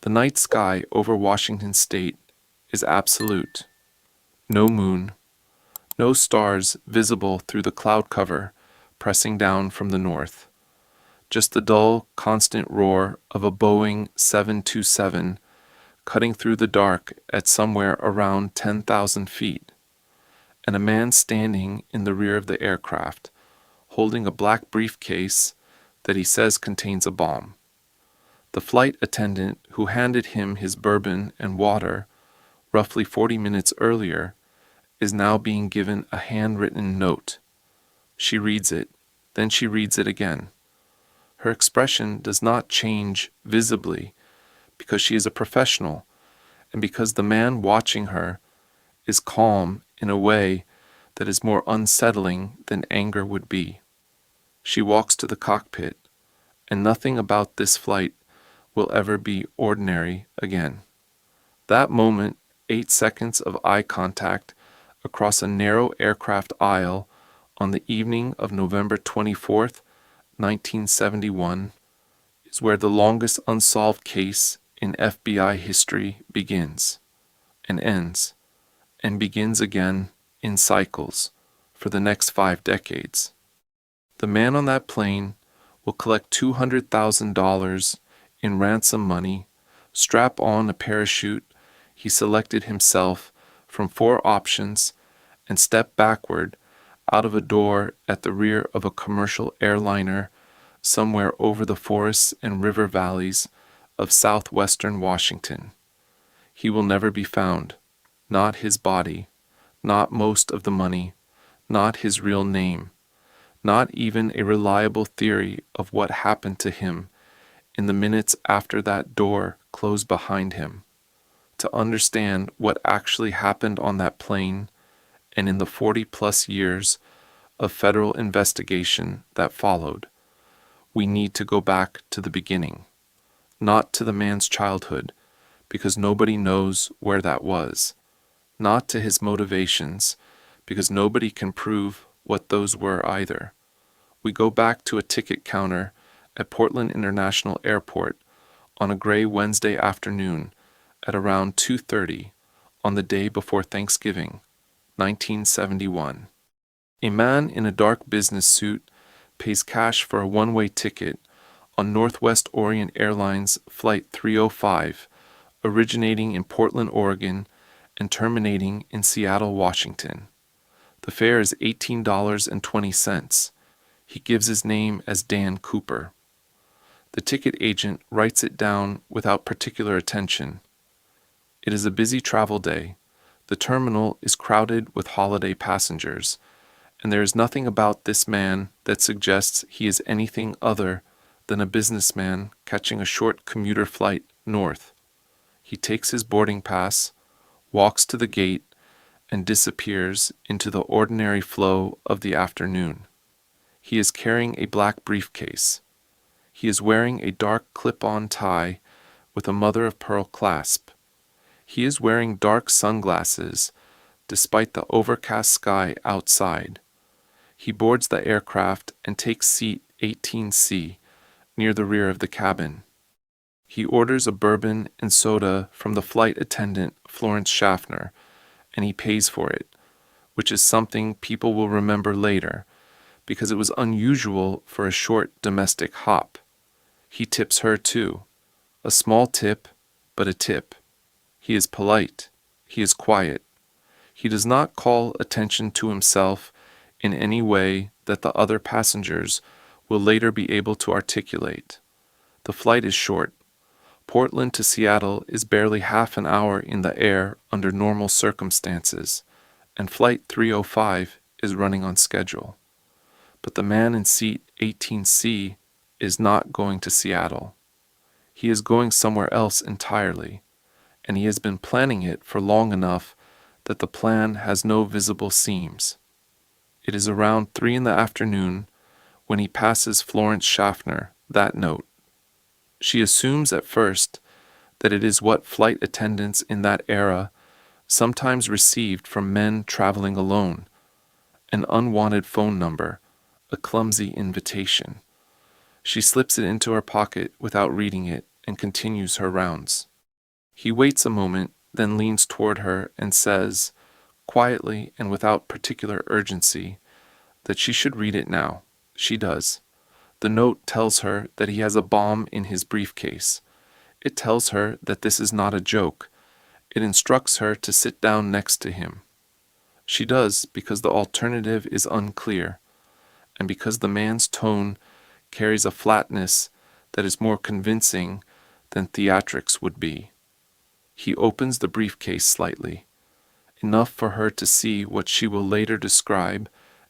The night sky over Washington state is absolute. No moon, no stars visible through the cloud cover pressing down from the north. Just the dull, constant roar of a Boeing 727 cutting through the dark at somewhere around 10,000 feet, and a man standing in the rear of the aircraft, holding a black briefcase that he says contains a bomb. The flight attendant who handed him his bourbon and water roughly 40 minutes earlier is now being given a handwritten note. She reads it, then she reads it again. Her expression does not change visibly because she is a professional and because the man watching her is calm in a way that is more unsettling than anger would be. She walks to the cockpit, and nothing about this flight will ever be ordinary again. That moment, 8 seconds of eye contact across a narrow aircraft aisle on the evening of November 24th, 1971, is where the longest unsolved case in FBI history begins, and ends, and begins again in cycles for the next 5 decades. The man on that plane will collect $200,000 in ransom money, strap on a parachute he selected himself from 4 options, and step backward out of a door at the rear of a commercial airliner somewhere over the forests and river valleys of southwestern Washington. He will never be found, not his body, not most of the money, not his real name, not even a reliable theory of what happened to him in the minutes after that door closed behind him. To understand what actually happened on that plane and in the 40-plus years of federal investigation that followed, we need to go back to the beginning, not to the man's childhood, because nobody knows where that was, not to his motivations, because nobody can prove what those were either. We go back to a ticket counter at Portland International Airport on a gray Wednesday afternoon at around 2:30 on the day before Thanksgiving, 1971. A man in a dark business suit pays cash for a one-way ticket on Northwest Orient Airlines Flight 305, originating in Portland, Oregon, and terminating in Seattle, Washington. The fare is $18.20. He gives his name as Dan Cooper. The ticket agent writes it down without particular attention. It is a busy travel day. The terminal is crowded with holiday passengers, and there is nothing about this man that suggests he is anything other than a businessman catching a short commuter flight north. He takes his boarding pass, walks to the gate, and disappears into the ordinary flow of the afternoon. He is carrying a black briefcase. He is wearing a dark clip-on tie with a mother-of-pearl clasp. He is wearing dark sunglasses despite the overcast sky outside. He boards the aircraft and takes seat 18C near the rear of the cabin. He orders a bourbon and soda from the flight attendant, Florence Schaffner, and he pays for it, which is something people will remember later because it was unusual for a short domestic hop. He tips her too. A small tip, but a tip. He is polite. He is quiet. He does not call attention to himself in any way that the other passengers will later be able to articulate. The flight is short. Portland to Seattle is barely half an hour in the air under normal circumstances, and Flight 305 is running on schedule. But the man in seat 18C is not going to Seattle. He is going somewhere else entirely, and he has been planning it for long enough that the plan has no visible seams. It is around 3 p.m. when he passes Florence Schaffner that note. She assumes at first that it is what flight attendants in that era sometimes received from men traveling alone, an unwanted phone number, a clumsy invitation. She slips it into her pocket without reading it and continues her rounds. He waits a moment, then leans toward her and says, quietly and without particular urgency, that she should read it now. She does. The note tells her that he has a bomb in his briefcase. It tells her that this is not a joke. It instructs her to sit down next to him. She does because the alternative is unclear, and because the man's tone carries a flatness that is more convincing than theatrics would be. He opens the briefcase slightly, enough for her to see what she will later describe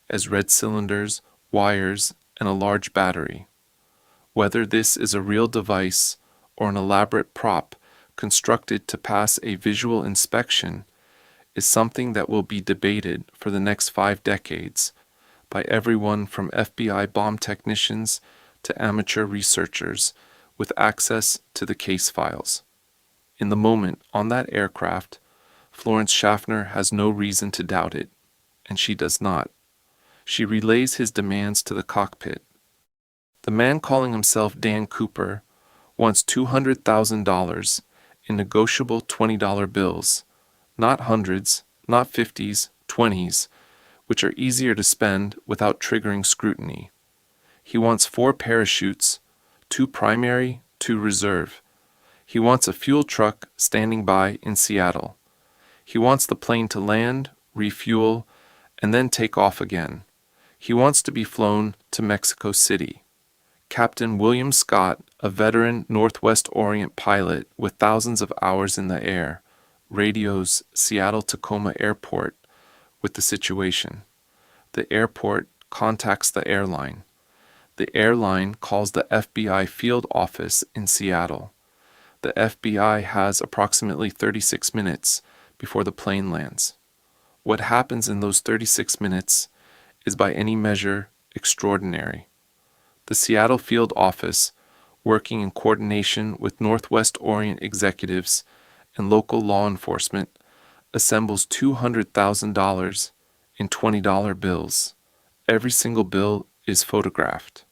as red cylinders, wires, and a large battery. Whether this is a real device or an elaborate prop constructed to pass a visual inspection is something that will be debated for the next 5 decades by everyone from FBI bomb technicians to amateur researchers with access to the case files. In the moment on that aircraft, Florence Schaffner has no reason to doubt it, and she does not. She relays his demands to the cockpit. The man calling himself Dan Cooper wants $200,000 in negotiable $20 bills, not hundreds, not 50s, 20s, which are easier to spend without triggering scrutiny. He wants 4 parachutes, 2 primary, 2 reserve. He wants a fuel truck standing by in Seattle. He wants the plane to land, refuel, and then take off again. He wants to be flown to Mexico City. Captain William Scott, a veteran Northwest Orient pilot with thousands of hours in the air, radios Seattle-Tacoma Airport with the situation. The airport contacts the airline. The airline calls the FBI field office in Seattle. The FBI has approximately 36 minutes before the plane lands. What happens in those 36 minutes is by any measure extraordinary. The Seattle field office, working in coordination with Northwest Orient executives and local law enforcement, assembles $200,000 in $20 bills. Every single bill is photographed.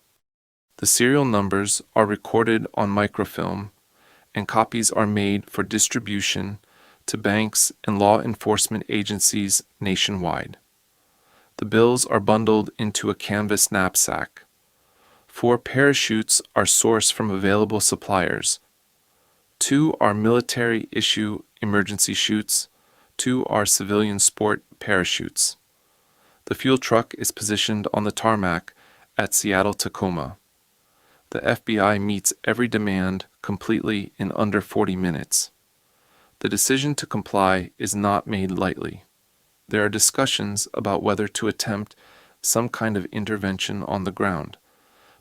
The serial numbers are recorded on microfilm, and copies are made for distribution to banks and law enforcement agencies nationwide. The bills are bundled into a canvas knapsack. 4 parachutes are sourced from available suppliers. 2 are military-issue emergency chutes. 2 are civilian sport parachutes. The fuel truck is positioned on the tarmac at Seattle-Tacoma. The FBI meets every demand completely in under 40 minutes. The decision to comply is not made lightly. There are discussions about whether to attempt some kind of intervention on the ground,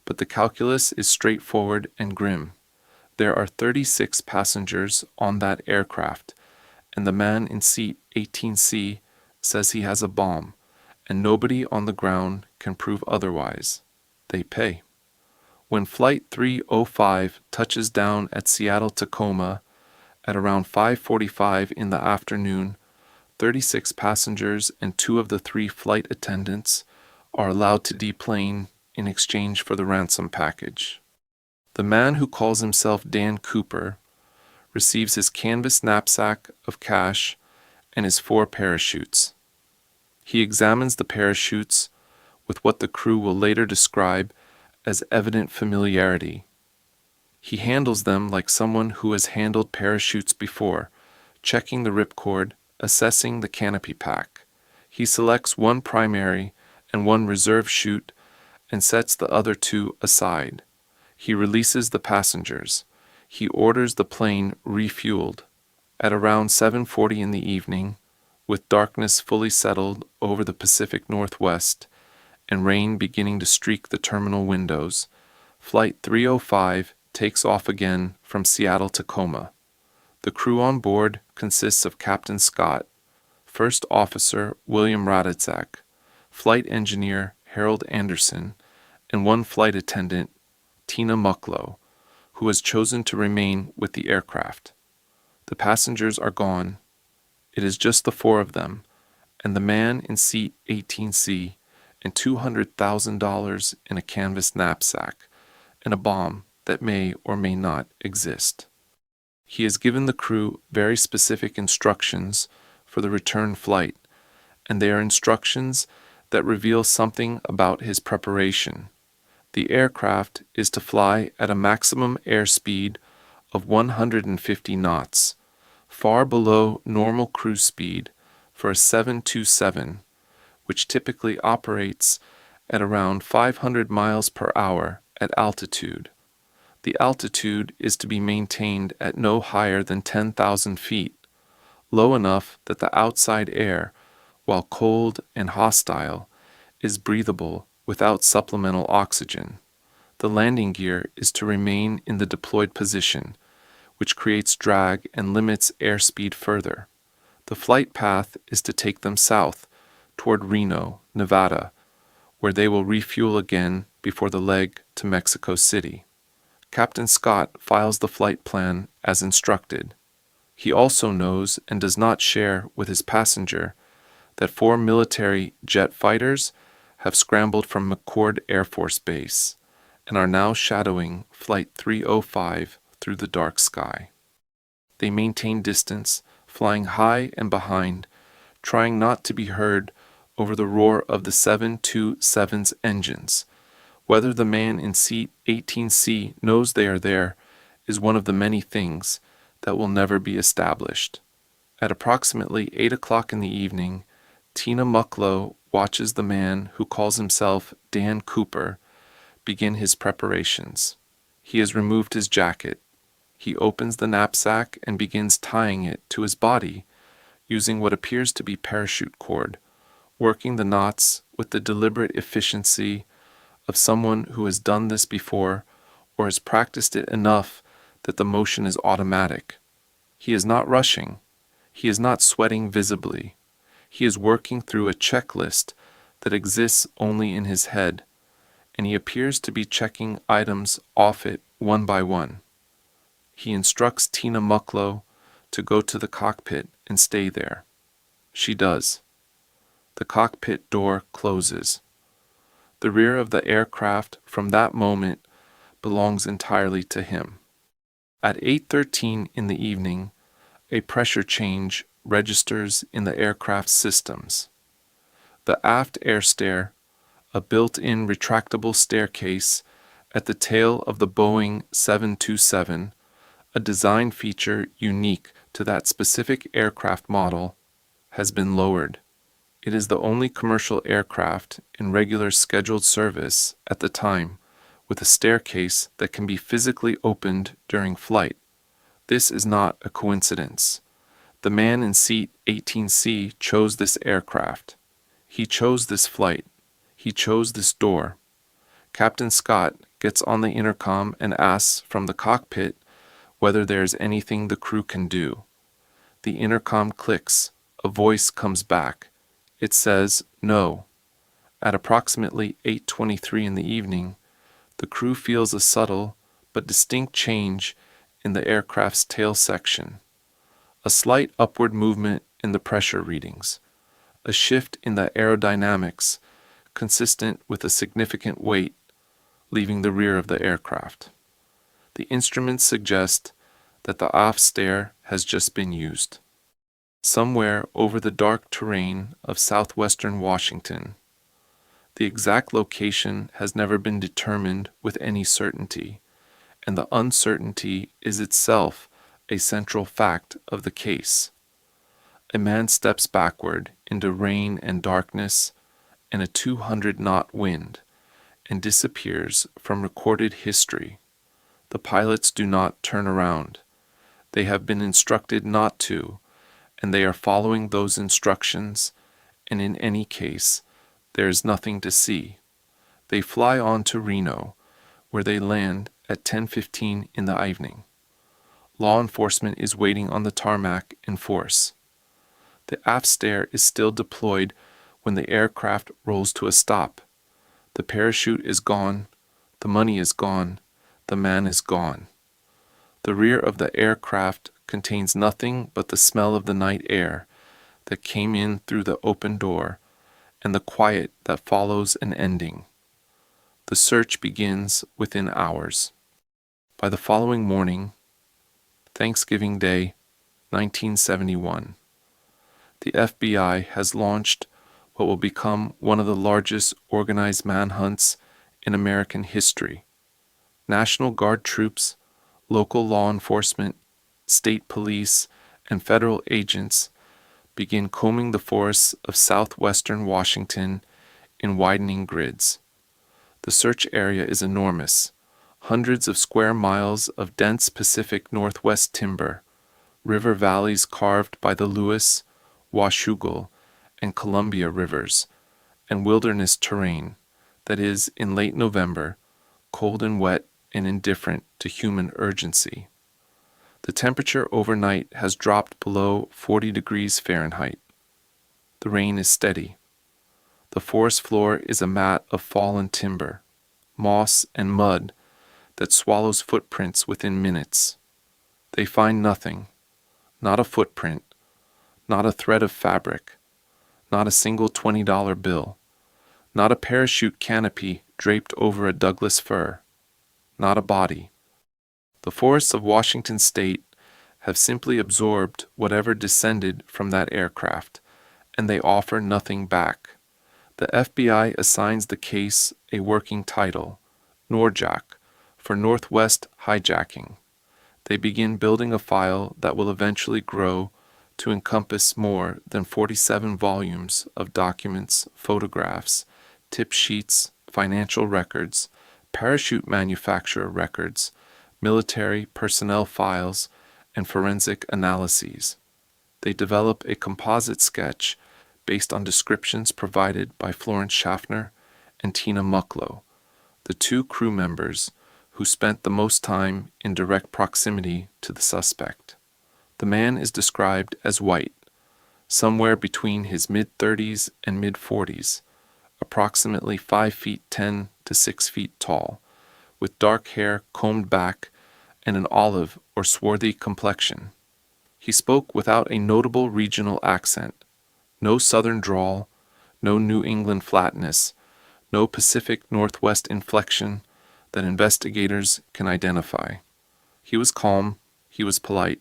but the calculus is straightforward and grim. There are 36 passengers on that aircraft, and the man in seat 18C says he has a bomb, and nobody on the ground can prove otherwise. They pay. When Flight 305 touches down at Seattle-Tacoma at around 5:45 in the afternoon, 36 passengers and 2 of the 3 flight attendants are allowed to deplane in exchange for the ransom package. The man who calls himself Dan Cooper receives his canvas knapsack of cash and his 4 parachutes. He examines the parachutes with what the crew will later describe as evident familiarity. He handles them like someone who has handled parachutes before, checking the ripcord, assessing the canopy pack. He selects 1 primary and 1 reserve chute and sets the other 2 aside. He releases the passengers. He orders the plane refueled. At around 7:40 in the evening, with darkness fully settled over the Pacific Northwest and rain beginning to streak the terminal windows, Flight 305 takes off again from Seattle-Tacoma. The crew on board consists of Captain Scott, First Officer William Raditzak, Flight Engineer Harold Anderson, and 1 flight attendant, Tina Mucklow, who has chosen to remain with the aircraft. The passengers are gone. It is just the 4 of them, and the man in seat 18C, and $200,000 in a canvas knapsack, and a bomb that may or may not exist. He has given the crew very specific instructions for the return flight, and they are instructions that reveal something about his preparation. The aircraft is to fly at a maximum airspeed of 150 knots, far below normal cruise speed for a 727, which typically operates at around 500 miles per hour at altitude. The altitude is to be maintained at no higher than 10,000 feet, low enough that the outside air, while cold and hostile, is breathable without supplemental oxygen. The landing gear is to remain in the deployed position, which creates drag and limits airspeed further. The flight path is to take them south, toward Reno, Nevada, where they will refuel again before the leg to Mexico City. Captain Scott files the flight plan as instructed. He also knows and does not share with his passenger that 4 military jet fighters have scrambled from McChord Air Force Base and are now shadowing Flight 305 through the dark sky. They maintain distance, flying high and behind, trying not to be heard over the roar of the 727's engines. Whether the man in seat 18C knows they are there is one of the many things that will never be established. At approximately 8 o'clock in the evening, Tina Mucklow watches the man who calls himself Dan Cooper begin his preparations. He has removed his jacket. He opens the knapsack and begins tying it to his body using what appears to be parachute cord, working the knots with the deliberate efficiency of someone who has done this before or has practiced it enough that the motion is automatic. He is not rushing. He is not sweating visibly. He is working through a checklist that exists only in his head, and he appears to be checking items off it one by one. He instructs Tina Mucklow to go to the cockpit and stay there. She does. The cockpit door closes. The rear of the aircraft from that moment belongs entirely to him. At 8:13 in the evening, a pressure change registers in the aircraft's systems. The aft air stair, a built-in retractable staircase at the tail of the Boeing 727, a design feature unique to that specific aircraft model, has been lowered. It is the only commercial aircraft in regular scheduled service at the time with a staircase that can be physically opened during flight. This is not a coincidence. The man in seat 18C chose this aircraft. He chose this flight. He chose this door. Captain Scott gets on the intercom and asks from the cockpit whether there is anything the crew can do. The intercom clicks. A voice comes back. It says, "No." At approximately 8:23 in the evening, the crew feels a subtle but distinct change in the aircraft's tail section. A slight upward movement in the pressure readings. A shift in the aerodynamics consistent with a significant weight leaving the rear of the aircraft. The instruments suggest that the aft stair has just been used. Somewhere over the dark terrain of southwestern Washington. The exact location has never been determined with any certainty, and the uncertainty is itself a central fact of the case. A man steps backward into rain and darkness and a 200-knot wind and disappears from recorded history. The pilots do not turn around. They have been instructed not to, and they are following those instructions, and in any case, there is nothing to see. They fly on to Reno, where they land at 10:15 in the evening. Law enforcement is waiting on the tarmac in force. The aft stair is still deployed when the aircraft rolls to a stop. The parachute is gone, the money is gone, the man is gone. The rear of the aircraft contains nothing but the smell of the night air that came in through the open door and the quiet that follows an ending. The search begins within hours. By the following morning, Thanksgiving Day, 1971. The FBI has launched what will become one of the largest organized manhunts in American history. National Guard troops, local law enforcement, state police, and federal agents begin combing the forests of southwestern Washington in widening grids. The search area is enormous, hundreds of square miles of dense Pacific Northwest timber, river valleys carved by the Lewis, Washougal, and Columbia rivers, and wilderness terrain that is, in late November, cold and wet and indifferent to human urgency. The temperature overnight has dropped below 40 degrees Fahrenheit. The rain is steady. The forest floor is a mat of fallen timber, moss, and mud that swallows footprints within minutes. They find nothing, not a footprint, not a thread of fabric, not a single $20 bill, not a parachute canopy draped over a Douglas fir, not a body. The forests of Washington state have simply absorbed whatever descended from that aircraft, and they offer nothing back. The FBI assigns the case a working title, NORJAC, for Northwest Hijacking. They begin building a file that will eventually grow to encompass more than 47 volumes of documents, photographs, tip sheets, financial records, parachute manufacturer records, military personnel files, and forensic analyses. They develop a composite sketch based on descriptions provided by Florence Schaffner and Tina Mucklow, the two crew members who spent the most time in direct proximity to the suspect. The man is described as white, somewhere between his mid-30s and mid-40s, approximately 5 feet 10 to 6 feet tall, with dark hair combed back and an olive or swarthy complexion. He spoke without a notable regional accent, no southern drawl, no New England flatness, no Pacific Northwest inflection that investigators can identify. He was calm, he was polite.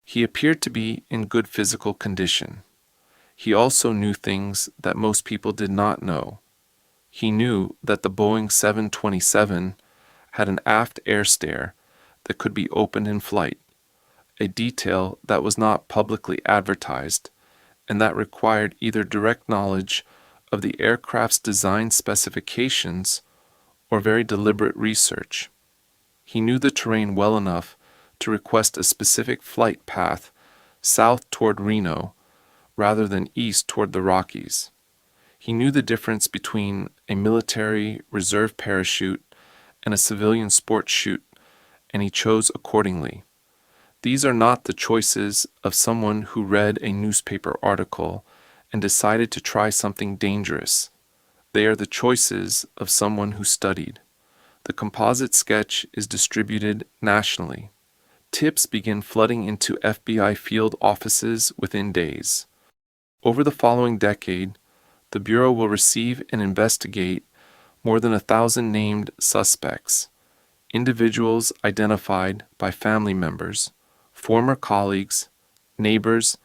He appeared to be in good physical condition. He also knew things that most people did not know. He knew that the Boeing 727 had an aft air stair that could be opened in flight, a detail that was not publicly advertised, and that required either direct knowledge of the aircraft's design specifications or very deliberate research. He knew the terrain well enough to request a specific flight path south toward Reno rather than east toward the Rockies. He knew the difference between a military reserve parachute and a civilian sport chute, and he chose accordingly. These are not the choices of someone who read a newspaper article and decided to try something dangerous. They are the choices of someone who studied. The composite sketch is distributed nationally. Tips begin flooding into FBI field offices within days. Over the following decade, the Bureau will receive and investigate more than 1,000 named suspects, individuals identified by family members, former colleagues, neighbors,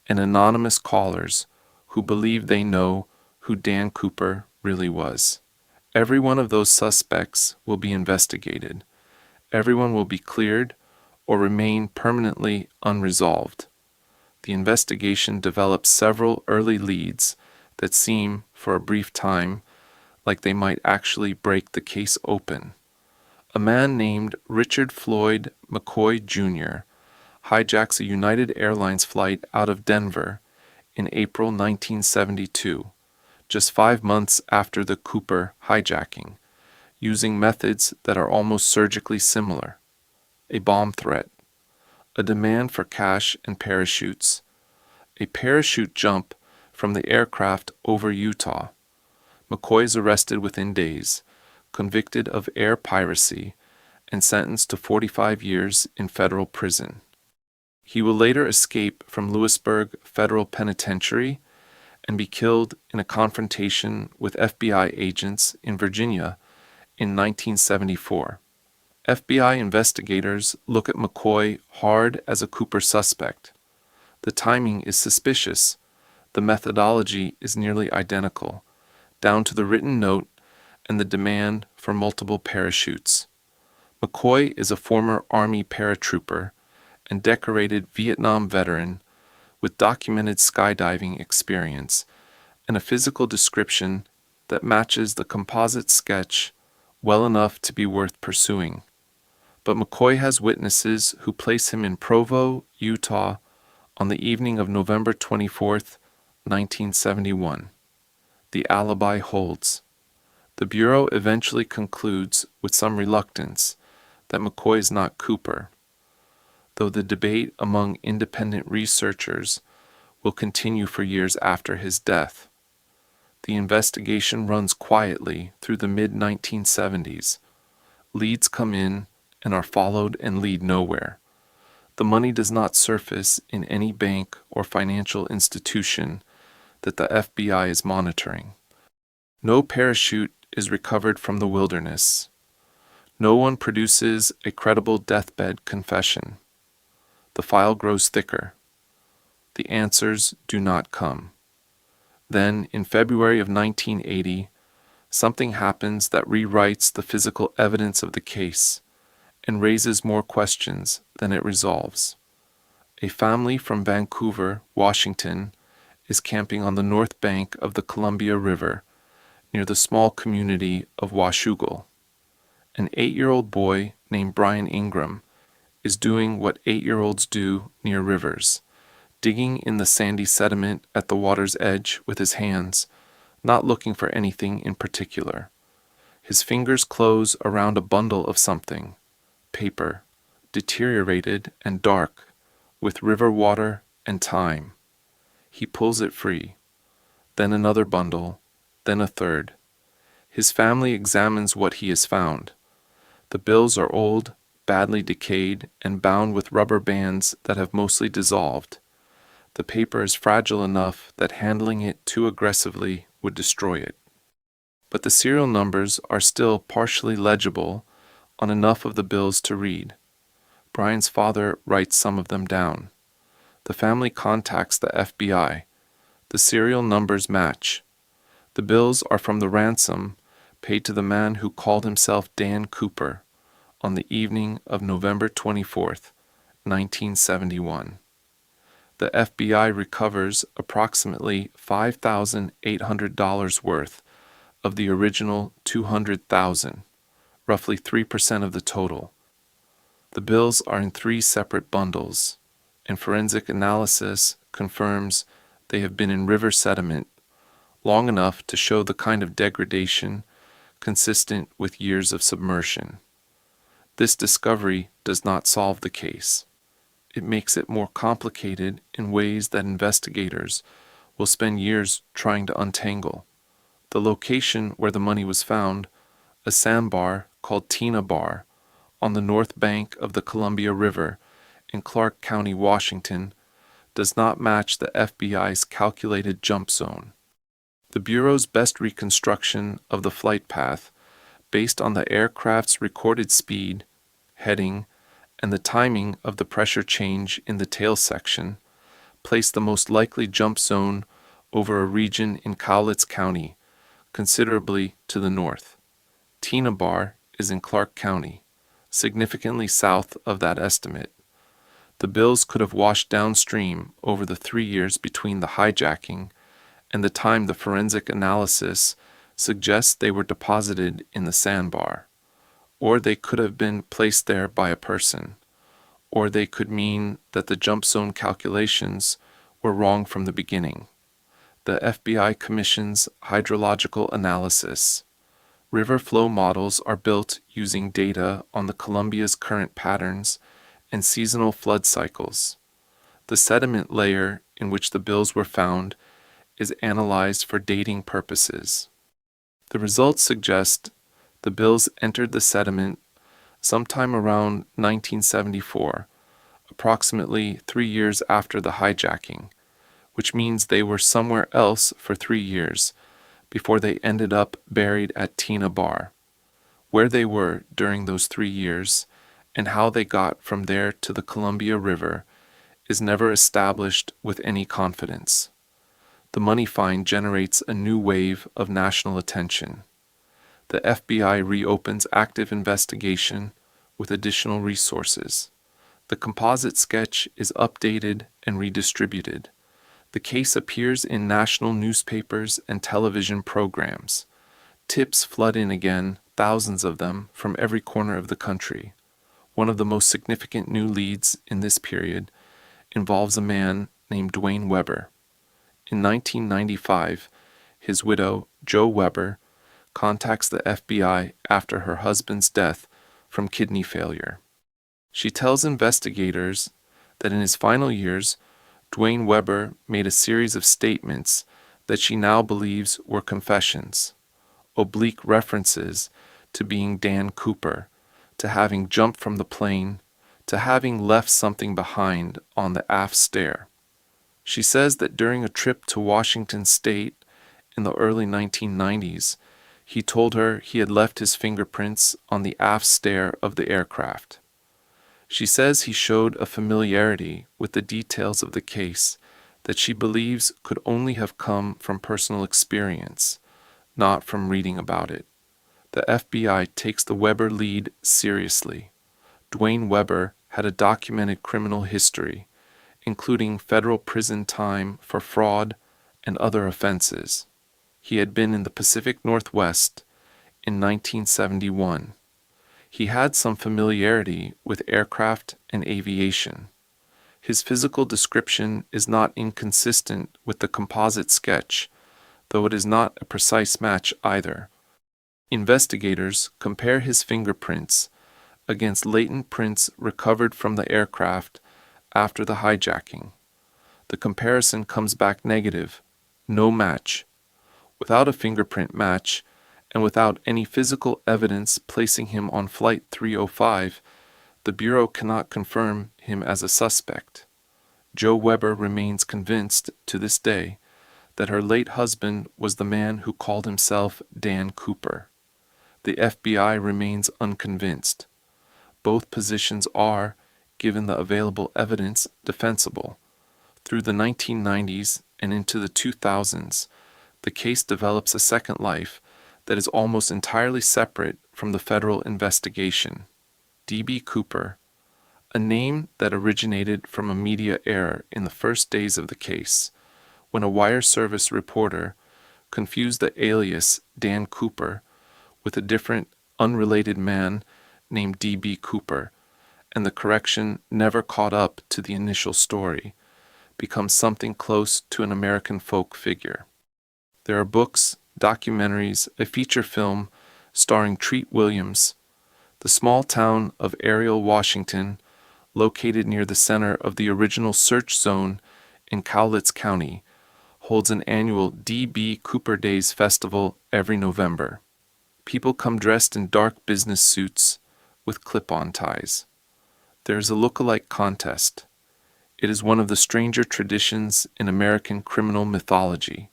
and anonymous callers who believe they know who Dan Cooper really was. Every one of those suspects will be investigated. Everyone will be cleared or remain permanently unresolved. The investigation develops several early leads that seem, for a brief time, like they might actually break the case open. A man named Richard Floyd McCoy Jr. hijacks a United Airlines flight out of Denver in April 1972, just 5 months after the Cooper hijacking, using methods that are almost surgically similar. A bomb threat, a demand for cash and parachutes, a parachute jump from the aircraft over Utah. McCoy is arrested within days, convicted of air piracy, and sentenced to 45 years in federal prison. He will later escape from Lewisburg Federal Penitentiary and be killed in a confrontation with FBI agents in Virginia in 1974. FBI investigators look at McCoy hard as a Cooper suspect. The timing is suspicious. The methodology is nearly identical, down to the written note and the demand for multiple parachutes. McCoy is a former Army paratrooper and decorated Vietnam veteran with documented skydiving experience and a physical description that matches the composite sketch well enough to be worth pursuing. But McCoy has witnesses who place him in Provo, Utah, on the evening of November 24th, 1971. The alibi holds. The Bureau eventually concludes, with some reluctance, that McCoy is not Cooper, though the debate among independent researchers will continue for years after his death. The investigation runs quietly through the mid-1970s. Leads come in and are followed and lead nowhere. The money does not surface in any bank or financial institution that the FBI is monitoring. No parachute is recovered from the wilderness. No one produces a credible deathbed confession. The file grows thicker. The answers do not come. Then, in February of 1980, something happens that rewrites the physical evidence of the case and raises more questions than it resolves. A family from Vancouver, Washington, is camping on the north bank of the Columbia River near the small community of Washougal. An 8-year-old boy named Brian Ingram is doing what 8-year-olds do near rivers, digging in the sandy sediment at the water's edge with his hands, not looking for anything in particular. His fingers close around a bundle of something, paper, deteriorated and dark, with river water and time. He pulls it free. Then another bundle, then a third. His family examines what he has found. The bills are old, badly decayed, and bound with rubber bands that have mostly dissolved. The paper is fragile enough that handling it too aggressively would destroy it. But the serial numbers are still partially legible on enough of the bills to read. Brian's father writes some of them down. The family contacts the FBI. The serial numbers match. The bills are from the ransom paid to the man who called himself Dan Cooper on the evening of November 24th, 1971. The FBI recovers approximately $5,800 worth of the original $200,000, roughly 3% of the total. The bills are in 3 separate bundles, and forensic analysis confirms they have been in river sediment long enough to show the kind of degradation consistent with years of submersion. This discovery does not solve the case. It makes it more complicated in ways that investigators will spend years trying to untangle. The location where the money was found, a sandbar called Tina Bar, on the north bank of the Columbia River in Clark County, Washington, does not match the FBI's calculated jump zone. The Bureau's best reconstruction of the flight path, based on the aircraft's recorded speed, heading, and the timing of the pressure change in the tail section, placed the most likely jump zone over a region in Cowlitz County, considerably to the north. Tina Bar is in Clark County, significantly south of that estimate. The bills could have washed downstream over the 3 years between the hijacking and the time the forensic analysis suggests they were deposited in the sandbar. Or they could have been placed there by a person. Or they could mean that the jump zone calculations were wrong from the beginning. The FBI commissions hydrological analysis. River flow models are built using data on the Columbia's current patterns and seasonal flood cycles. The sediment layer in which the bills were found is analyzed for dating purposes. The results suggest the bills entered the sediment sometime around 1974, approximately 3 years after the hijacking, which means they were somewhere else for 3 years before they ended up buried at Tina Bar. Where they were during those 3 years and how they got from there to the Columbia River is never established with any confidence. The money find generates a new wave of national attention. The FBI reopens active investigation with additional resources. The composite sketch is updated and redistributed. The case appears in national newspapers and television programs. Tips flood in again, thousands of them, from every corner of the country. One of the most significant new leads in this period involves a man named Dwayne Weber. In 1995, his widow, Jo Weber, contacts the FBI after her husband's death from kidney failure. She tells investigators that in his final years, Dwayne Weber made a series of statements that she now believes were confessions, oblique references to being Dan Cooper, to having jumped from the plane, to having left something behind on the aft stair. She says that during a trip to Washington State in the early 1990s, he told her he had left his fingerprints on the aft stair of the aircraft. She says he showed a familiarity with the details of the case that she believes could only have come from personal experience, not from reading about it. The FBI takes the Weber lead seriously. Dwayne Weber had a documented criminal history, including federal prison time for fraud and other offenses. He had been in the Pacific Northwest in 1971. He had some familiarity with aircraft and aviation. His physical description is not inconsistent with the composite sketch, though it is not a precise match either. Investigators compare his fingerprints against latent prints recovered from the aircraft after the hijacking. The comparison comes back negative, no match. Without a fingerprint match, and without any physical evidence placing him on Flight 305, the Bureau cannot confirm him as a suspect. Jo Weber remains convinced to this day that her late husband was the man who called himself Dan Cooper. The FBI remains unconvinced. Both positions are, given the available evidence, defensible. Through the 1990s and into the 2000s, the case develops a second life that is almost entirely separate from the federal investigation. D.B. Cooper, a name that originated from a media error in the first days of the case, when a wire service reporter confused the alias Dan Cooper with a different, unrelated man named D.B. Cooper, and the correction never caught up to the initial story, becomes something close to an American folk figure. There are books, documentaries, a feature film starring Treat Williams. The small town of Ariel, Washington, located near the center of the original search zone in Cowlitz County, holds an annual D.B. Cooper Days festival every November. People come dressed in dark business suits with clip-on ties. There is a look-alike contest. It is one of the stranger traditions in American criminal mythology,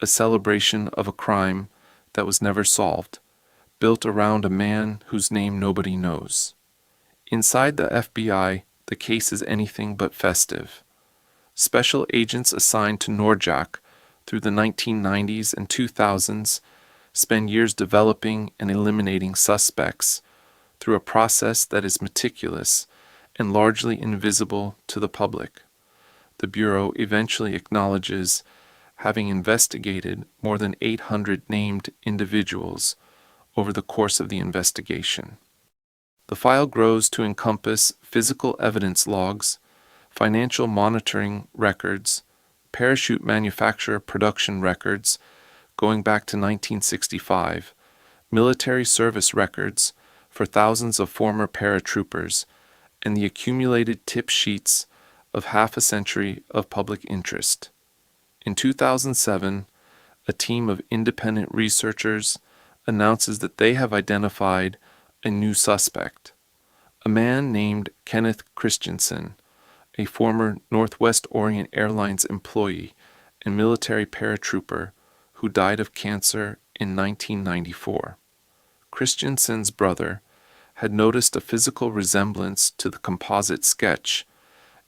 a celebration of a crime that was never solved, built around a man whose name nobody knows. Inside the FBI, the case is anything but festive. Special agents assigned to Norjack through the 1990s and 2000s spend years developing and eliminating suspects through a process that is meticulous and largely invisible to the public. The Bureau eventually acknowledges having investigated more than 800 named individuals over the course of the investigation. The file grows to encompass physical evidence logs, financial monitoring records, parachute manufacturer production records going back to 1965, military service records for thousands of former paratroopers, and the accumulated tip sheets of half a century of public interest. In 2007, a team of independent researchers announces that they have identified a new suspect, a man named Kenneth Christensen, a former Northwest Orient Airlines employee and military paratrooper who died of cancer in 1994. Christensen's brother had noticed a physical resemblance to the composite sketch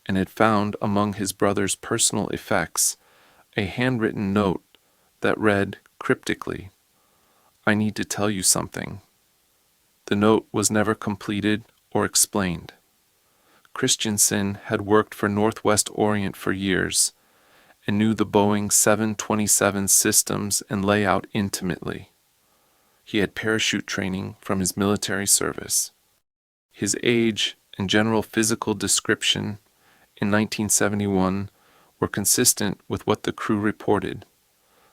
and had found among his brother's personal effects a handwritten note that read cryptically, "I need to tell you something." The note was never completed or explained. Christensen had worked for Northwest Orient for years and knew the Boeing 727 systems and layout intimately. He had parachute training from his military service. His age and general physical description in 1971 were consistent with what the crew reported.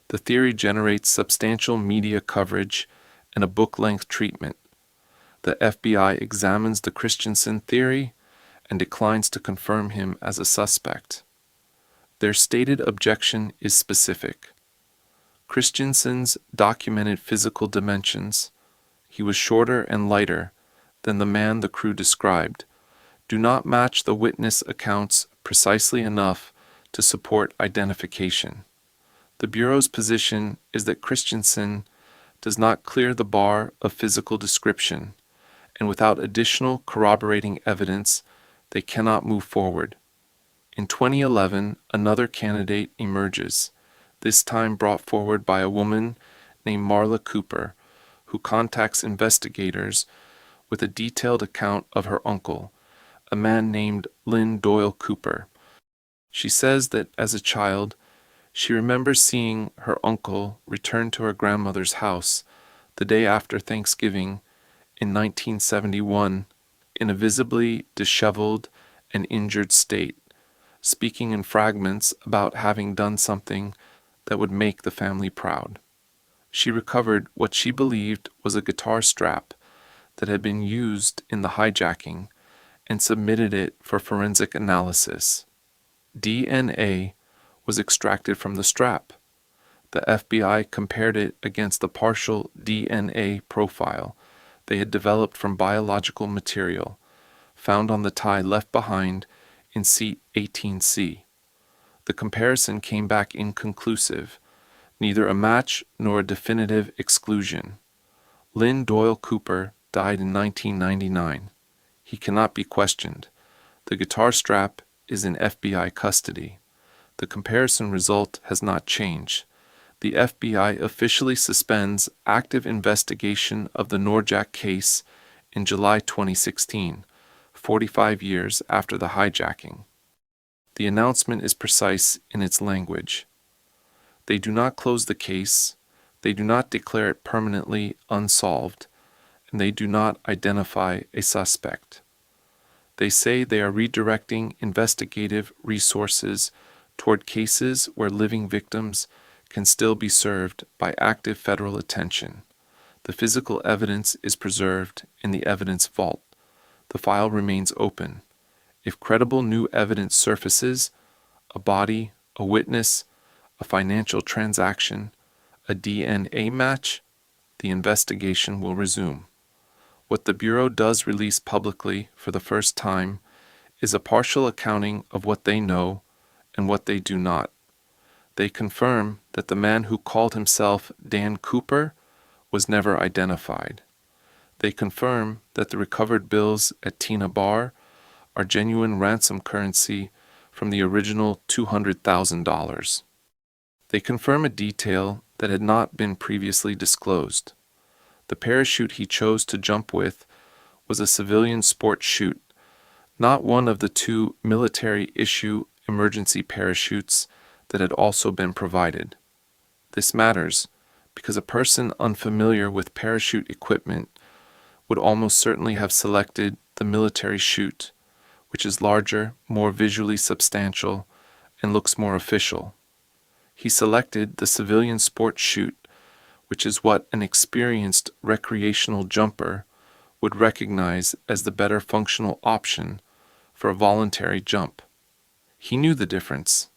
The theory generates substantial media coverage and a book-length treatment. The FBI examines the Christensen theory and declines to confirm him as a suspect. Their stated objection is specific. Christensen's documented physical dimensions, he was shorter and lighter than the man the crew described, do not match the witness accounts precisely enough to support identification. The Bureau's position is that Christensen does not clear the bar of physical description, and without additional corroborating evidence, they cannot move forward. In 2011, another candidate emerges, this time brought forward by a woman named Marla Cooper, who contacts investigators with a detailed account of her uncle, a man named Lynn Doyle Cooper. She says that as a child, she remembers seeing her uncle return to her grandmother's house the day after Thanksgiving in 1971 in a visibly disheveled and injured state, speaking in fragments about having done something that would make the family proud. She recovered what she believed was a guitar strap that had been used in the hijacking and submitted it for forensic analysis. DNA was extracted from the strap. The FBI compared it against the partial DNA profile they had developed from biological material found on the tie left behind in seat 18C. The comparison came back inconclusive, neither a match nor a definitive exclusion. Lynn Doyle Cooper died in 1999. He cannot be questioned. The guitar strap is in FBI custody. The comparison result has not changed. The FBI officially suspends active investigation of the Norjack case in July 2016, 45 years after the hijacking. The announcement is precise in its language. They do not close the case, they do not declare it permanently unsolved, and they do not identify a suspect. They say they are redirecting investigative resources toward cases where living victims can still be served by active federal attention. The physical evidence is preserved in the evidence vault. The file remains open. If credible new evidence surfaces, a body, a witness, a financial transaction, a DNA match, the investigation will resume. What the Bureau does release publicly for the first time is a partial accounting of what they know and what they do not. They confirm that the man who called himself Dan Cooper was never identified. They confirm that the recovered bills at Tina Bar are genuine ransom currency from the original $200,000. They confirm a detail that had not been previously disclosed. The parachute he chose to jump with was a civilian sport chute, not one of the two military-issue emergency parachutes that had also been provided. This matters because a person unfamiliar with parachute equipment would almost certainly have selected the military chute, which is larger, more visually substantial, and looks more official. He selected the civilian sport chute, which is what an experienced recreational jumper would recognize as the better functional option for a voluntary jump. He knew the difference.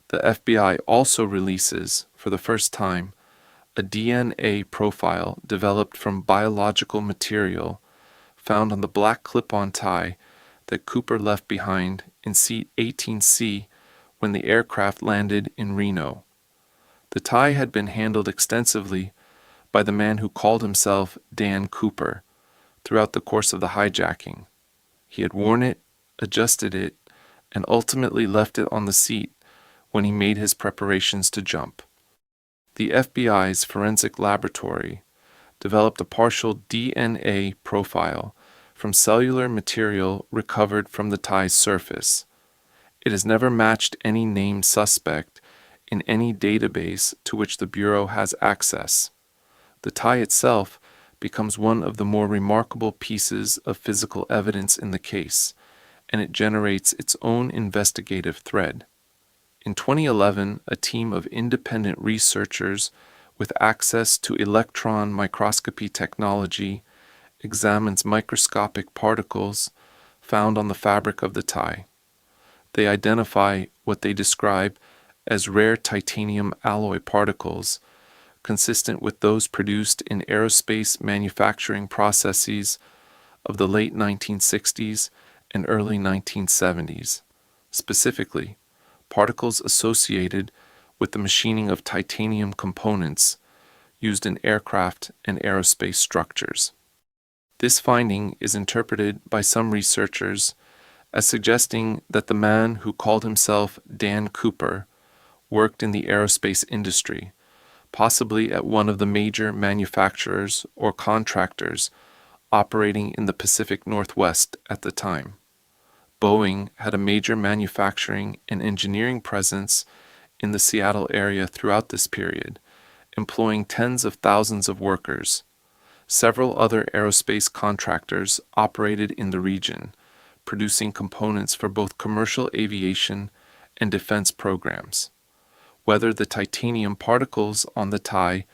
The FBI also releases, for the first time, a DNA profile developed from biological material found on the black clip-on tie that Cooper left behind in seat 18C when the aircraft landed in Reno. The tie had been handled extensively by the man who called himself Dan Cooper throughout the course of the hijacking. He had worn it, adjusted it, and ultimately left it on the seat when he made his preparations to jump. The FBI's forensic laboratory developed a partial DNA profile from cellular material recovered from the tie's surface. It has never matched any named suspect in any database to which the Bureau has access. The tie itself becomes one of the more remarkable pieces of physical evidence in the case, and it generates its own investigative thread. In 2011, a team of independent researchers with access to electron microscopy technology examines microscopic particles found on the fabric of the tie. They identify what they describe as rare titanium alloy particles, consistent with those produced in aerospace manufacturing processes of the late 1960s and early 1970s. Specifically, particles associated with the machining of titanium components used in aircraft and aerospace structures. This finding is interpreted by some researchers as suggesting that the man who called himself Dan Cooper worked in the aerospace industry, possibly at one of the major manufacturers or contractors operating in the Pacific Northwest at the time. Boeing had a major manufacturing and engineering presence in the Seattle area throughout this period, employing tens of thousands of workers. Several other aerospace contractors operated in the region, producing components for both commercial aviation and defense programs. Whether the titanium particles on the tie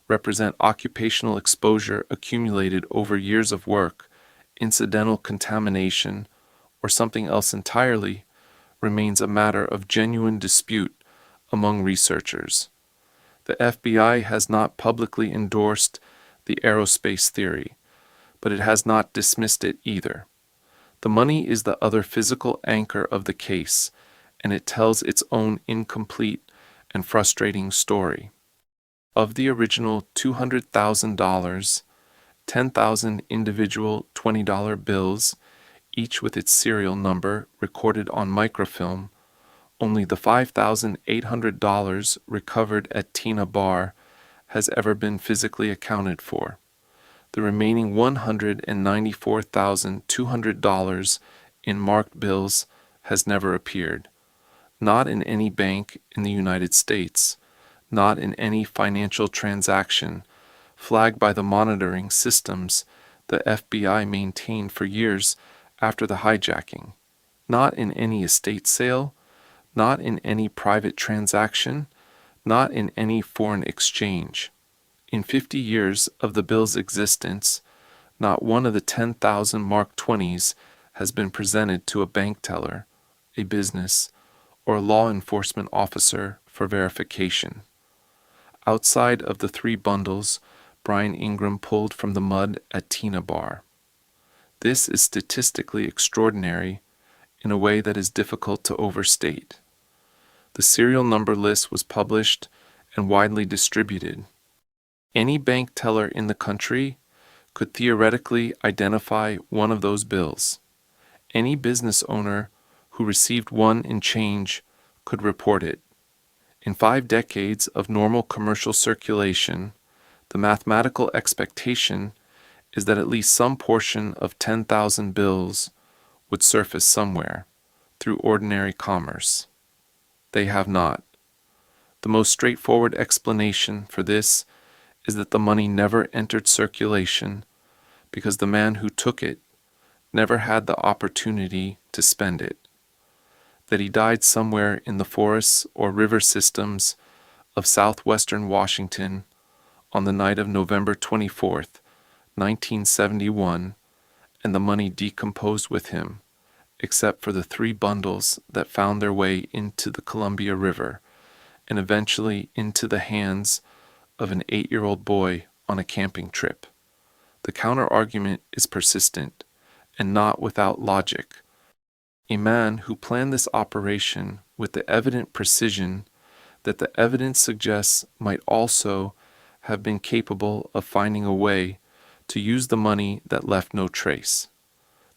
represent occupational exposure accumulated over years of work, incidental contamination, or something else entirely, remains a matter of genuine dispute among researchers. The FBI has not publicly endorsed the aerospace theory, but it has not dismissed it either. The money is the other physical anchor of the case, and it tells its own incomplete and frustrating story. Of the original $200,000, 10,000 individual $20 bills, each with its serial number recorded on microfilm, only the $5,800 recovered at Tina Bar has ever been physically accounted for. The remaining $194,200 in marked bills has never appeared, not in any bank in the United States, not in any financial transaction flagged by the monitoring systems the FBI maintained for years after the hijacking, not in any estate sale, not in any private transaction, not in any foreign exchange. In 50 years of the bill's existence, not one of the 10,000 Mark 20s has been presented to a bank teller, a business, or a law enforcement officer for verification. Outside of the 3 bundles Brian Ingram pulled from the mud at Tina Bar. This is statistically extraordinary in a way that is difficult to overstate. The serial number list was published and widely distributed. Any bank teller in the country could theoretically identify one of those bills. Any business owner who received one in change could report it. In 5 decades of normal commercial circulation, the mathematical expectation is that at least some portion of 10,000 bills would surface somewhere through ordinary commerce. They have not. The most straightforward explanation for this is that the money never entered circulation because the man who took it never had the opportunity to spend it, that he died somewhere in the forests or river systems of southwestern Washington on the night of November 24th, 1971, and the money decomposed with him, except for the 3 bundles that found their way into the Columbia River and eventually into the hands of an 8-year-old boy on a camping trip. The counter-argument is persistent and not without logic. A man who planned this operation with the evident precision that the evidence suggests might also have been capable of finding a way to use the money that left no trace,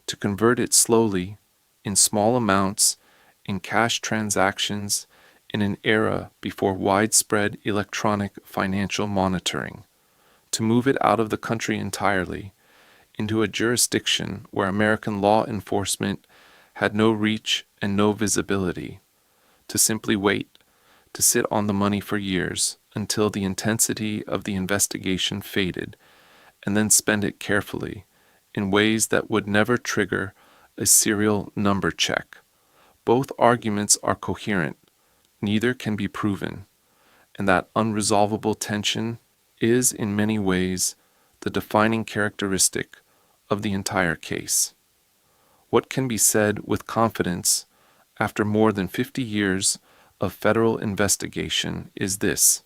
to convert it slowly, in small amounts, in cash transactions, in an era before widespread electronic financial monitoring, to move it out of the country entirely, into a jurisdiction where American law enforcement had no reach and no visibility, to simply wait, to sit on the money for years until the intensity of the investigation faded, and then spend it carefully in ways that would never trigger a serial number check. Both arguments are coherent, neither can be proven, and that unresolvable tension is in many ways the defining characteristic of the entire case. What can be said with confidence after more than 50 years of federal investigation is this: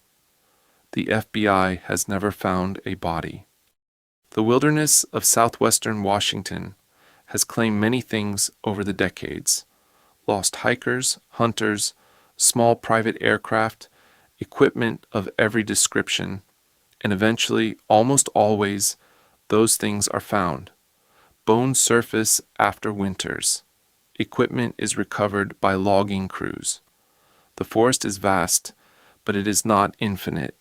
the FBI has never found a body. The wilderness of southwestern Washington has claimed many things over the decades: lost hikers, hunters, small private aircraft, equipment of every description, and eventually, almost always, those things are found. Bones surface after winters. Equipment is recovered by logging crews. The forest is vast, but it is not infinite,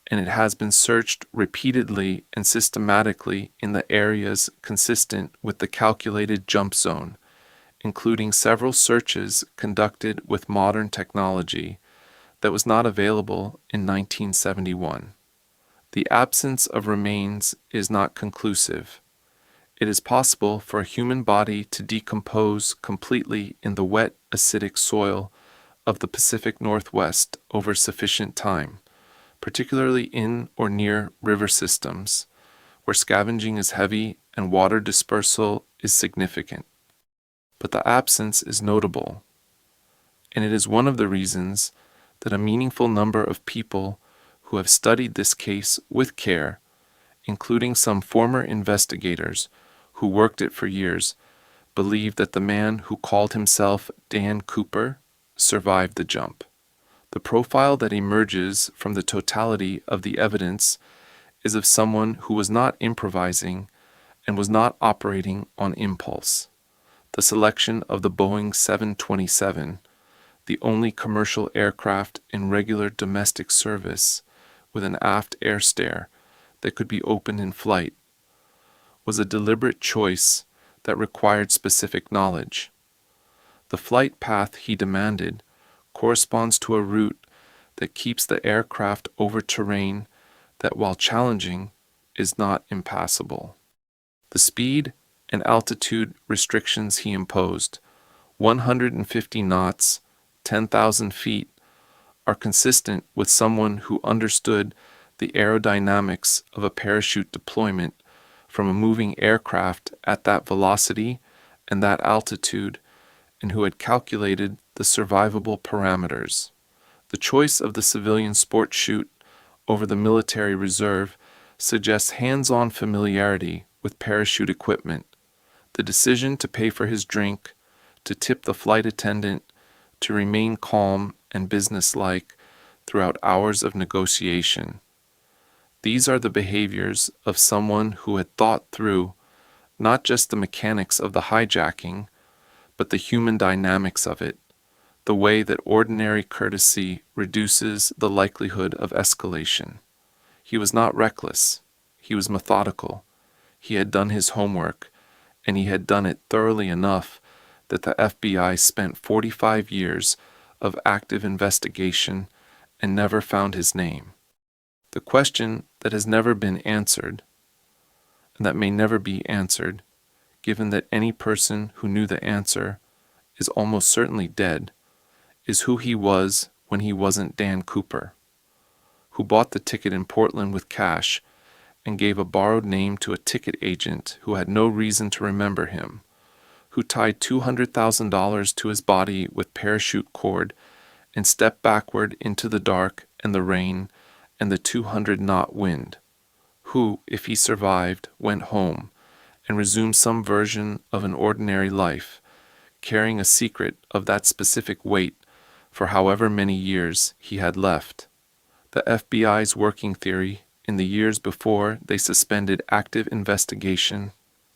and it has been searched repeatedly and systematically in the areas consistent with the calculated jump zone, including several searches conducted with modern technology that was not available in 1971. The absence of remains is not conclusive. It is possible for a human body to decompose completely in the wet, acidic soil of the Pacific Northwest over sufficient time, particularly in or near river systems, where scavenging is heavy and water dispersal is significant. But the absence is notable, and it is one of the reasons that a meaningful number of people who have studied this case with care, including some former investigators who worked it for years, believe that the man who called himself Dan Cooper survived the jump. The profile that emerges from the totality of the evidence is of someone who was not improvising and was not operating on impulse. The selection of the Boeing 727, the only commercial aircraft in regular domestic service with an aft air stair that could be opened in flight, was a deliberate choice that required specific knowledge. The flight path he demanded corresponds to a route that keeps the aircraft over terrain that, while challenging, is not impassable. The speed and altitude restrictions he imposed, 150 knots, 10,000 feet, are consistent with someone who understood the aerodynamics of a parachute deployment from a moving aircraft at that velocity and that altitude, and who had calculated the survivable parameters. The choice of the civilian sport chute over the military reserve suggests hands-on familiarity with parachute equipment. The decision to pay for his drink, to tip the flight attendant, to remain calm and businesslike throughout hours of negotiation. These are the behaviors of someone who had thought through not just the mechanics of the hijacking, but the human dynamics of it, the way that ordinary courtesy reduces the likelihood of escalation. He was not reckless. He was methodical. He had done his homework, and he had done it thoroughly enough that the FBI spent 45 years of active investigation and never found his name. The question that has never been answered, and that may never be answered, given that any person who knew the answer is almost certainly dead, is who he was when he wasn't Dan Cooper, who bought the ticket in Portland with cash and gave a borrowed name to a ticket agent who had no reason to remember him, who tied $200,000 to his body with parachute cord and stepped backward into the dark and the rain and the 200-knot wind, who, if he survived, went home and resumed some version of an ordinary life, carrying a secret of that specific weight for however many years he had left. The FBI's working theory, in the years before they suspended active investigation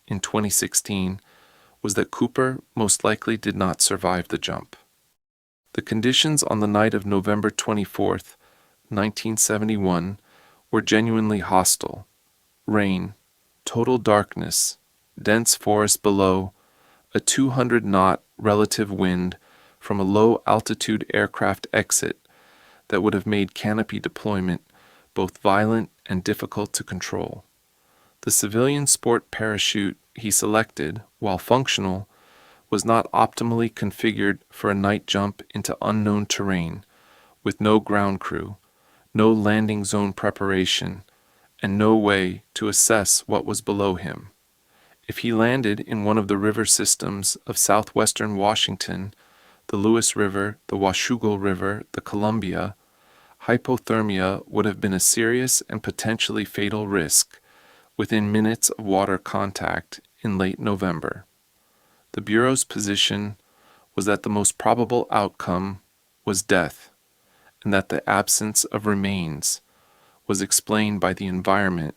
in 2016 was that Cooper most likely did not survive the jump. The conditions on the night of November 24th, 1971, were genuinely hostile. Rain, total darkness, dense forest below, a 200-knot relative wind from a low-altitude aircraft exit that would have made canopy deployment both violent and difficult to control. The civilian sport parachute he selected, while functional, was not optimally configured for a night jump into unknown terrain, with no ground crew, no landing zone preparation, and no way to assess what was below him. If he landed in one of the river systems of southwestern Washington, the Lewis River, the Washougal River, the Columbia, hypothermia would have been a serious and potentially fatal risk within minutes of water contact in late November. The Bureau's position was that the most probable outcome was death, and that the absence of remains was explained by the environment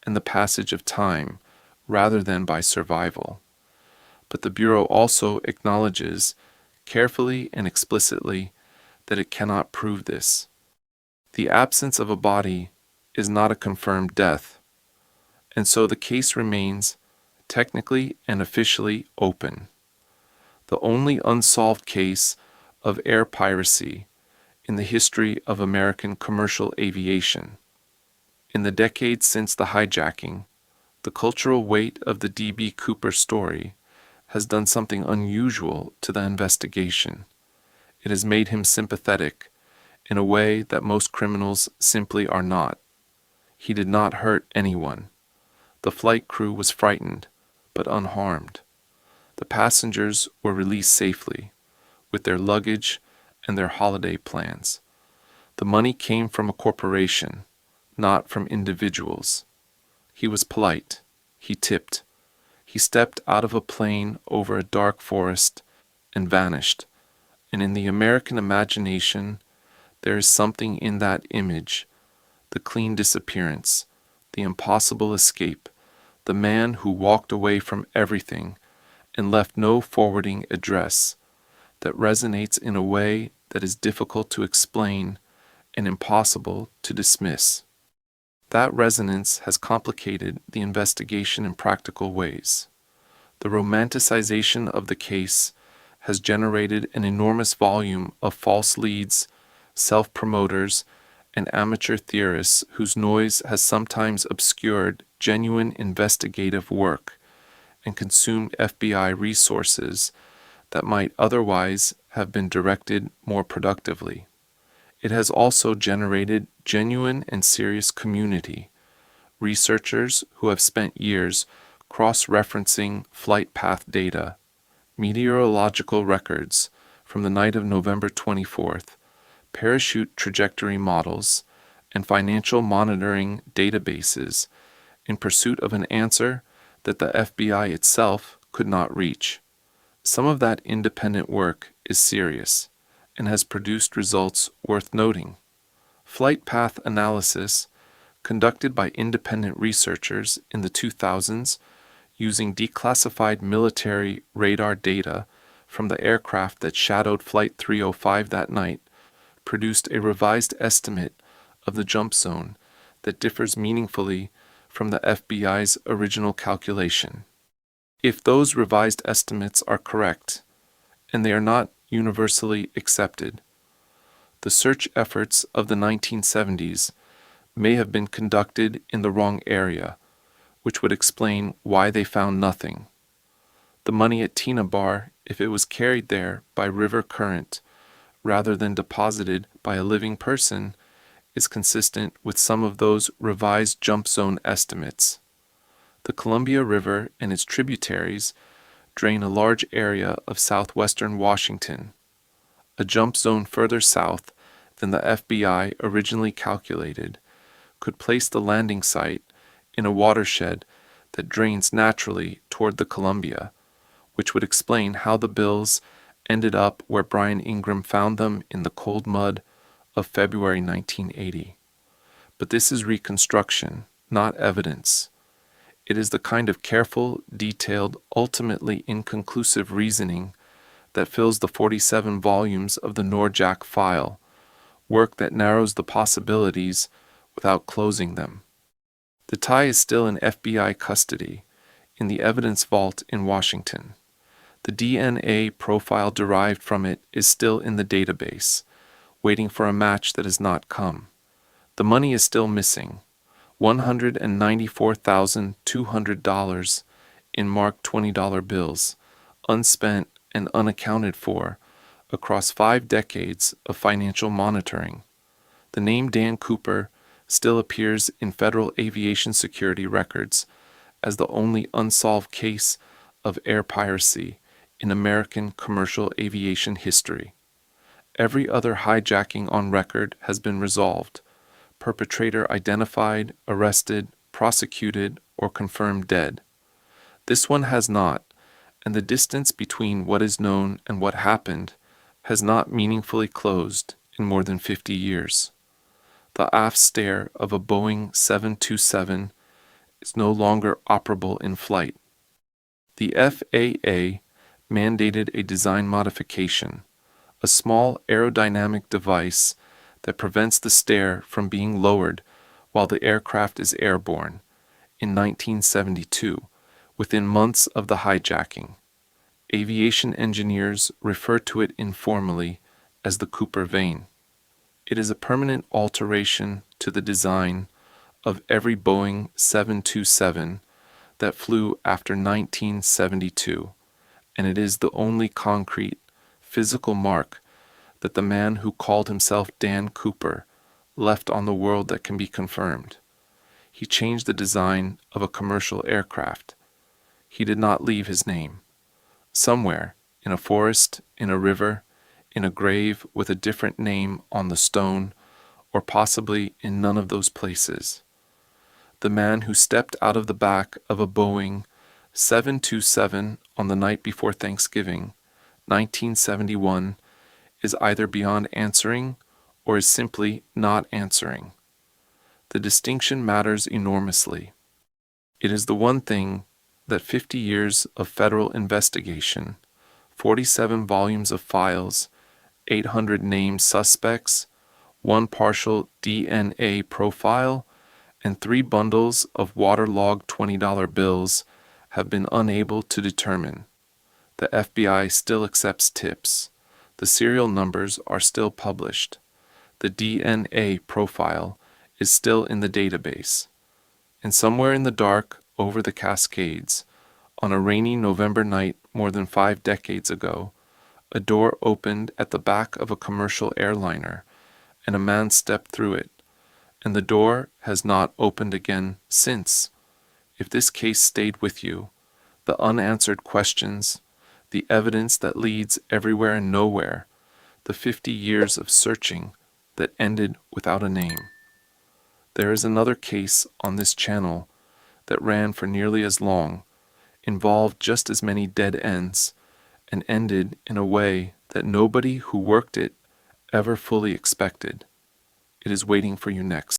and the passage of time rather than by survival. But the Bureau also acknowledges, carefully and explicitly, that it cannot prove this. The absence of a body is not a confirmed death, and so the case remains technically and officially open. The only unsolved case of air piracy in the history of American commercial aviation. In the decades since the hijacking, the cultural weight of the D.B. Cooper story has done something unusual to the investigation. It has made him sympathetic in a way that most criminals simply are not. He did not hurt anyone. The flight crew was frightened, but unharmed. The passengers were released safely, with their luggage and their holiday plans. The money came from a corporation, not from individuals. He was polite. He tipped. He stepped out of a plane over a dark forest and vanished. And in the American imagination, there is something in that image, the clean disappearance, the impossible escape, the man who walked away from everything and left no forwarding address, that resonates in a way that is difficult to explain and impossible to dismiss. That resonance has complicated the investigation in practical ways. The romanticization of the case has generated an enormous volume of false leads, self-promoters, and amateur theorists whose noise has sometimes obscured genuine investigative work and consumed FBI resources that might otherwise have been directed more productively. It has also generated genuine and serious community, researchers who have spent years cross-referencing flight path data, meteorological records from the night of November 24th, parachute trajectory models, and financial monitoring databases in pursuit of an answer that the FBI itself could not reach. Some of that independent work is serious and has produced results worth noting. Flight path analysis, conducted by independent researchers in the 2000s using declassified military radar data from the aircraft that shadowed Flight 305 that night, produced a revised estimate of the jump zone that differs meaningfully from the FBI's original calculation. If those revised estimates are correct, and they are not universally accepted, the search efforts of the 1970s may have been conducted in the wrong area, which would explain why they found nothing. The money at Tina Bar, if it was carried there by river current rather than deposited by a living person, is consistent with some of those revised jump zone estimates. The Columbia River and its tributaries drain a large area of southwestern Washington. A jump zone further south than the FBI originally calculated could place the landing site in a watershed that drains naturally toward the Columbia, which would explain how the bills ended up where Brian Ingram found them in the cold mud of February 1980. But this is reconstruction, not evidence. It is the kind of careful, detailed, ultimately inconclusive reasoning that fills the 47 volumes of the Norjack file, work that narrows the possibilities without closing them. The tie is still in FBI custody, in the evidence vault in Washington. The DNA profile derived from it is still in the database, waiting for a match that has not come. The money is still missing, $194,200 in marked $20 bills, unspent and unaccounted for, across 5 decades of financial monitoring. The name Dan Cooper still appears in federal aviation security records as the only unsolved case of air piracy in American commercial aviation history. Every other hijacking on record has been resolved, perpetrator identified, arrested, prosecuted, or confirmed dead. This one has not, and the distance between what is known and what happened has not meaningfully closed in more than 50 years. The aft stair of a Boeing 727 is no longer operable in flight. The FAA mandated a design modification, a small aerodynamic device that prevents the stair from being lowered while the aircraft is airborne, in 1972, within months of the hijacking. Aviation engineers refer to it informally as the Cooper vane. It is a permanent alteration to the design of every Boeing 727 that flew after 1972, and it is the only concrete, physical mark that the man who called himself Dan Cooper left on the world that can be confirmed. He changed the design of a commercial aircraft. He did not leave his name. Somewhere, in a forest, in a river, in a grave with a different name on the stone, or possibly in none of those places. The man who stepped out of the back of a Boeing 727 on the night before Thanksgiving, 1971, is either beyond answering or is simply not answering. The distinction matters enormously. It is the one thing that 50 years of federal investigation, 47 volumes of files, 800 named suspects, 1 partial DNA profile, and 3 bundles of waterlogged $20 bills have been unable to determine. The FBI still accepts tips. The serial numbers are still published. The DNA profile is still in the database. And somewhere in the dark over the Cascades, on a rainy November night more than 5 decades ago, a door opened at the back of a commercial airliner, and a man stepped through it, and the door has not opened again since. If this case stayed with you, the unanswered questions, the evidence that leads everywhere and nowhere, the 50 years of searching that ended without a name. There is another case on this channel that ran for nearly as long, involved just as many dead ends, and ended in a way that nobody who worked it ever fully expected. It is waiting for you next.